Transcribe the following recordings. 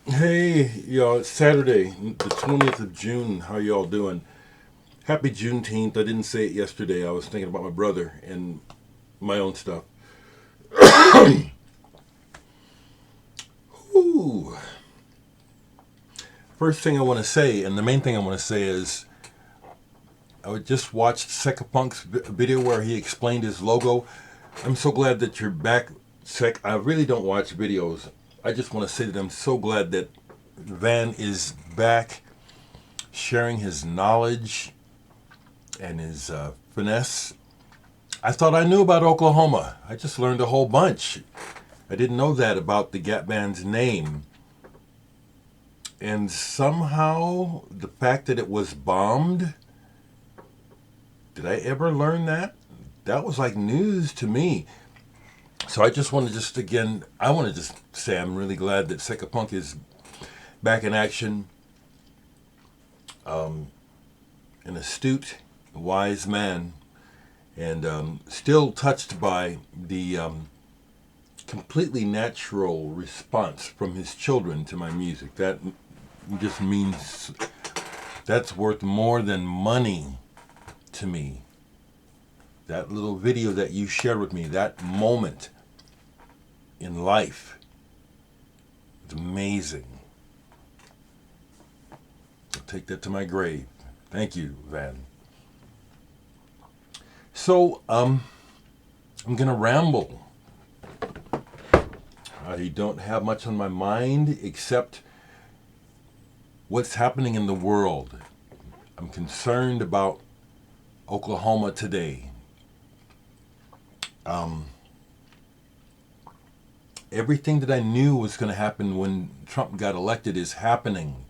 Hey, y'all, it's Saturday, the 20th of June. How y'all doing? Happy Juneteenth. I didn't say it yesterday. I was thinking about my brother and my own stuff. Ooh. First thing I want to say, and the main thing I want to say is I just watched Sekapunk's video where he explained his logo. I'm so glad that you're back, Sek. I really don't watch videos. I just want to say that I'm so glad that Van is back sharing his knowledge and his finesse. I thought I knew about Oklahoma. I just learned a whole bunch. I didn't know that about the Gap Band's name. And somehow, the fact that it was bombed, did I ever learn that? That was like news to me. So I just want to I want to just say I'm really glad that Sekapunk is back in action. An astute, wise man, and still touched by the completely natural response from his children to my music. That just means that's worth more than money to me. That little video that you shared with me, that moment in life, it's amazing. I'll take that to my grave. Thank you, Van. So, I'm going to ramble. I don't have much on my mind except what's happening in the world. I'm concerned about Oklahoma today. Everything that I knew was going to happen when Trump got elected is happening.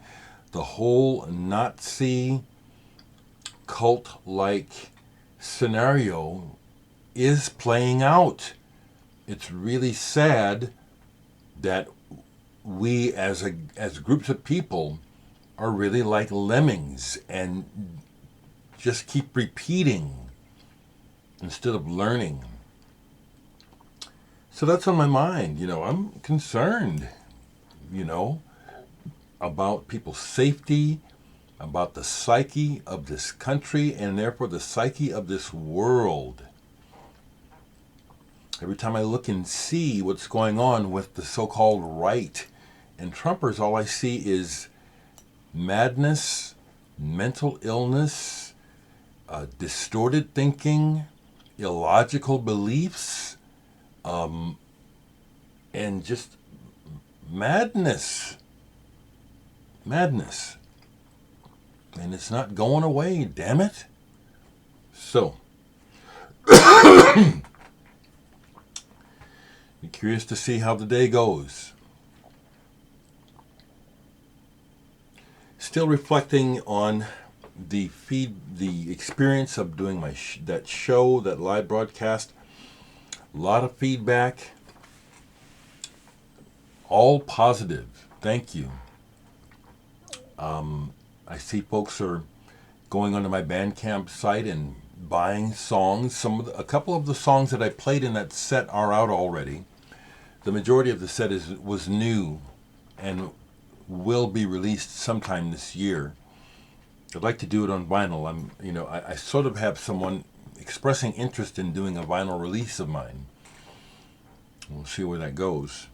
The whole Nazi cult-like scenario is playing out. It's really sad that we as groups of people are really like lemmings and just keep repeating instead of learning. So that's on my mind. I'm concerned, you know, about people's safety, about the psyche of this country, and therefore the psyche of this world. Every time I look and see what's going on with the so-called right and Trumpers, all I see is madness, mental illness, distorted thinking, illogical beliefs, and just madness. Madness. And it's not going away, damn it. So, be curious to see how the day goes. Still reflecting on the experience of doing that show, that live broadcast. A lot of feedback, all positive. Thank you. I see folks are going onto my Bandcamp site and buying songs. A couple of the songs that I played in that set are out already. The majority of the set was new and will be released sometime this year. I'd like to do it on vinyl. I sort of have someone expressing interest in doing a vinyl release of mine. We'll see where that goes.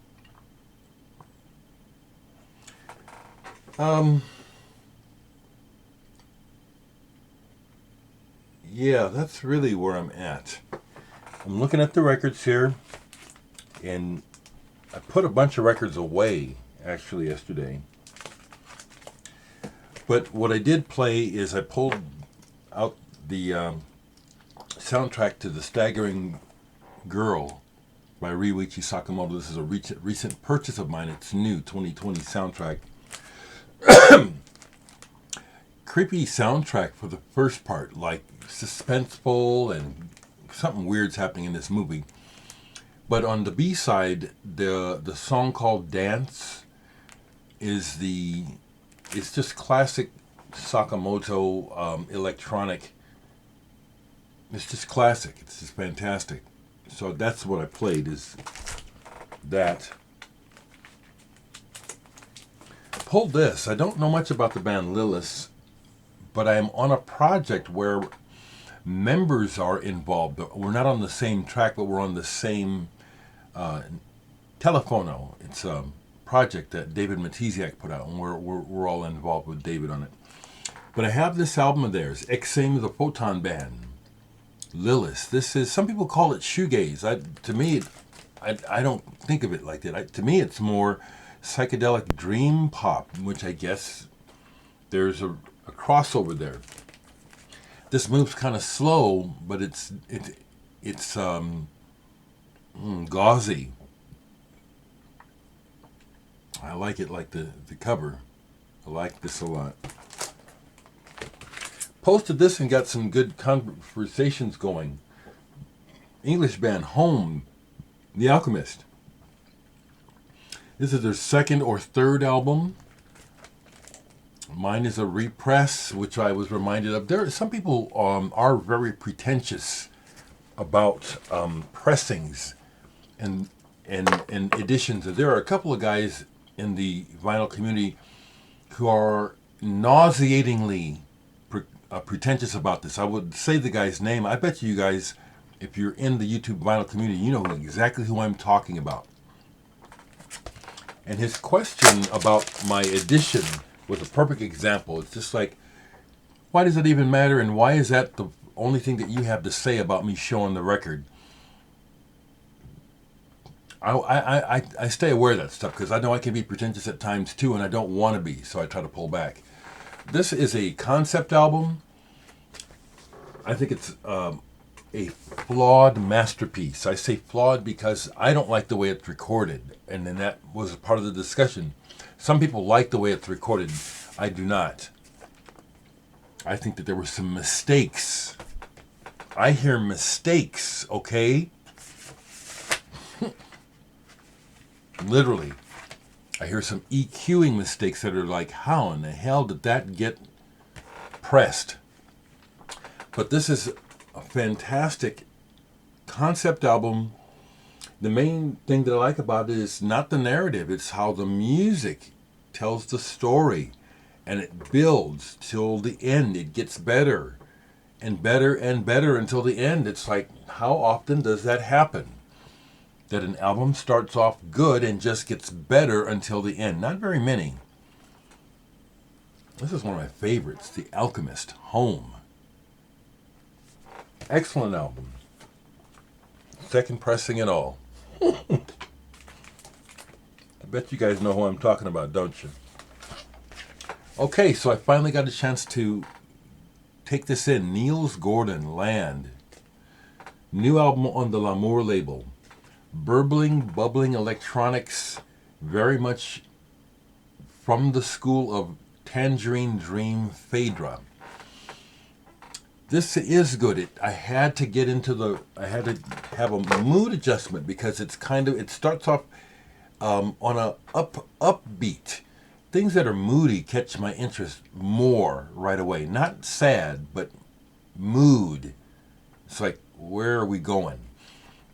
Yeah, that's really where I'm at. I'm looking at the records here, and I put a bunch of records away, actually, yesterday. But what I did play is I pulled out the soundtrack to the Staggering Girl by Ryuichi Sakamoto. This is a recent purchase of mine. It's new, 2020 soundtrack. Creepy soundtrack for the first part, like suspenseful and something weird's happening in this movie. But on the B side, the song called "Dance" is it's just classic Sakamoto electronic. It's just classic. It's just fantastic. So that's what I played, is that. pulled this. I don't know much about the band Lilith, but I am on a project where members are involved. We're not on the same track, but we're on the same Telefono. It's a project that David Matisiak put out, and we're all involved with David on it. But I have this album of theirs, Eccsame, the Photon band. Lilith. This is, some people call it shoegaze. To me, I don't think of it like that. To me, it's more psychedelic dream pop, which I guess there's a crossover there. This moves kind of slow, but it's gauzy. I like it, like the cover. I like this a lot. Posted this and got some good conversations going. English band Home, The Alchemist. This is their second or third album. Mine is a repress, which I was reminded of. Some people are very pretentious about pressings and editions. There are a couple of guys in the vinyl community who are nauseatingly pretentious about this. I would say the guy's name. I bet you guys, if you're in the YouTube vinyl community, you know exactly who I'm talking about. And his question about my edition was a perfect example. It's just like, why does it even matter, and why is that the only thing that you have to say about me showing the record? I stay aware of that stuff because I know I can be pretentious at times too, and I don't want to be, so I try to pull back. This is a concept album. I think it's a flawed masterpiece. I say flawed because I don't like the way it's recorded, and then that was part of the discussion. Some people like the way it's recorded. I do not. I think that there were some mistakes. I hear mistakes, okay? Literally. I hear some EQing mistakes that are like, how in the hell did that get pressed? But this is a fantastic concept album. The main thing that I like about it is not the narrative, it's how the music tells the story, and it builds till the end. It gets better and better and better until the end. It's like, how often does that happen? That an album starts off good and just gets better until the end. Not very many. This is one of my favorites, The Alchemist, Home. Excellent album. Second pressing and all. I bet you guys know who I'm talking about, don't you? Okay, so I finally got a chance to take this in. Niels Gordon, Land. New album on the L'Amour label. Burbling, bubbling electronics, very much from the school of Tangerine Dream Phaedra. This is good. I had to have a mood adjustment because it starts off on a upbeat. Things that are moody catch my interest more right away. Not sad, but mood. It's like, where are we going?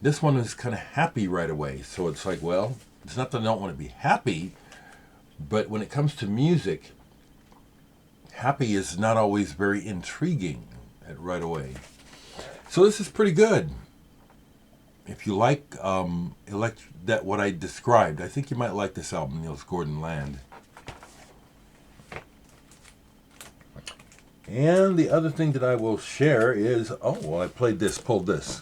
This one is kind of happy right away. So it's like, well, it's not that I don't want to be happy, but when it comes to music, happy is not always very intriguing right away. So this is pretty good. If you like what I described, I think you might like this album, Niels Gordon, Land. And the other thing that I will share is, I pulled this.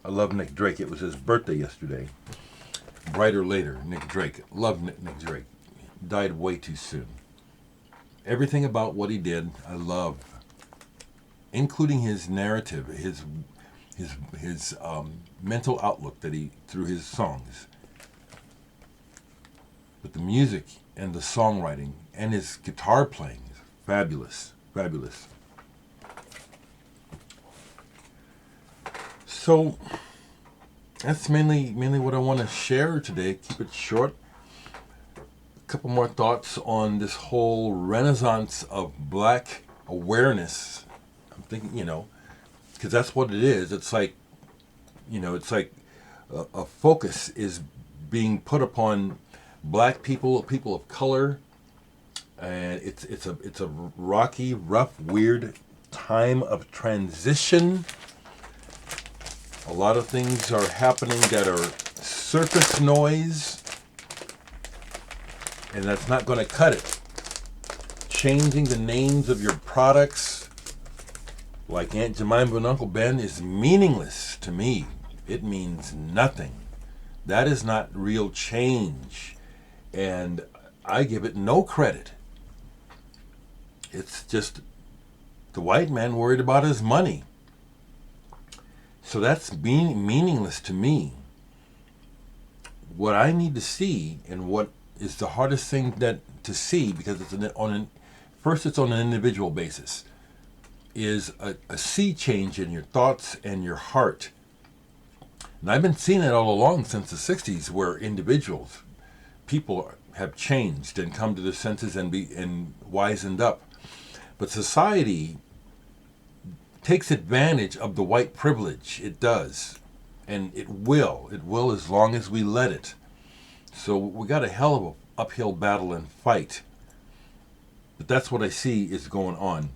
I love Nick Drake. It was his birthday yesterday. Bryter later, Nick Drake. Love Nick Drake. Died way too soon. Everything about what he did, I love. Including his narrative, his mental outlook that he through his songs. But the music and the songwriting and his guitar playing is fabulous, fabulous. So that's mainly what I want to share today. Keep it short. A couple more thoughts on this whole renaissance of black awareness. I'm thinking, because that's what it is. It's like, it's like a focus is being put upon black people, people of color, and it's a rocky, rough, weird time of transition. A lot of things are happening that are surface noise, and that's not going to cut it. Changing the names of your products, like Aunt Jemima and Uncle Ben, is meaningless to me. It means nothing. That is not real change, and I give it no credit. It's just the white man worried about his money. So that's meaningless to me. What I need to see, and what is the hardest thing to see, because it's first it's on an individual basis, is a sea change in your thoughts and your heart. And I've been seeing it all along since the 60s, where people have changed and come to their senses and wizened up. But society takes advantage of the white privilege. It does. And it will. It will as long as we let it. So we got a hell of an uphill battle and fight. But that's what I see is going on.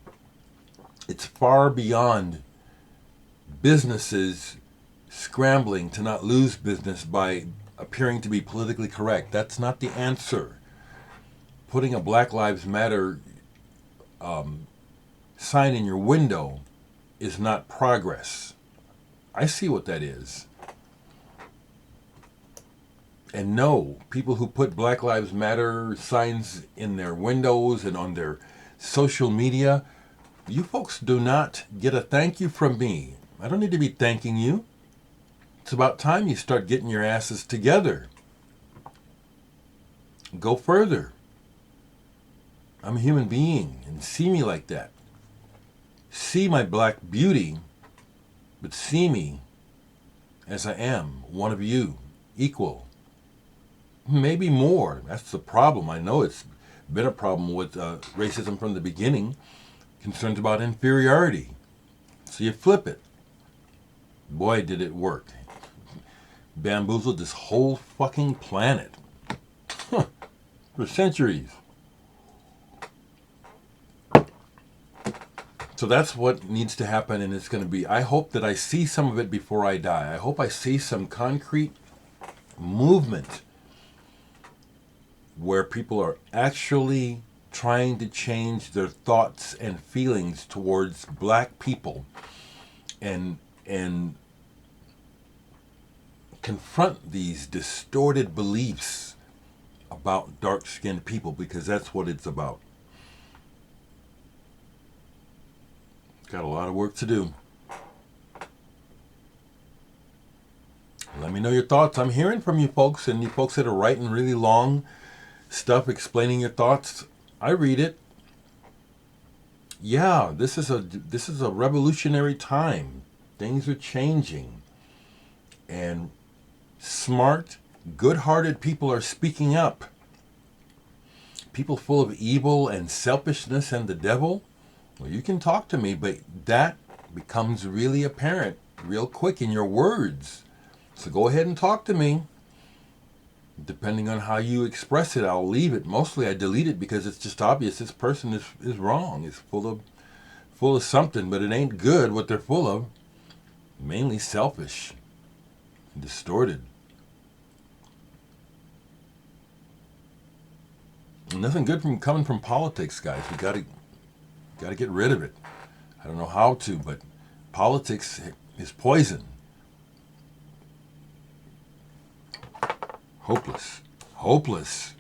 It's far beyond businesses scrambling to not lose business by appearing to be politically correct. That's not the answer. Putting a Black Lives Matter sign in your window is not progress. I see what that is. And no, people who put Black Lives Matter signs in their windows and on their social media, you folks do not get a thank you from me. I don't need to be thanking you. It's about time you start getting your asses together. Go further. I'm a human being, and see me like that. See my black beauty, but see me as I am, one of you, equal. Maybe more. That's the problem. I know it's been a problem with racism from the beginning. Concerns about inferiority. So you flip it. Boy, did it work. Bamboozled this whole fucking planet. For centuries. So that's what needs to happen, and it's going to be, I hope that I see some of it before I die. I hope I see some concrete movement where people are actually trying to change their thoughts and feelings towards black people and confront these distorted beliefs about dark-skinned people, because that's what it's about. Got a lot of work to do. Let me know your thoughts. I'm hearing from you folks, and you folks that are writing really long stuff explaining your thoughts. I read it. Yeah, this is a revolutionary time. Things are changing. And smart, good-hearted people are speaking up. People full of evil and selfishness and the devil, well, you can talk to me, but that becomes really apparent real quick in your words. So go ahead and talk to me. Depending on how you express it, I'll leave it. Mostly I delete it because it's just obvious this person is wrong. It's full of something, but it ain't good what they're full of. Mainly selfish and distorted. Nothing good coming from politics, guys. We gotta get rid of it. I don't know how to, but politics is poison. Hopeless.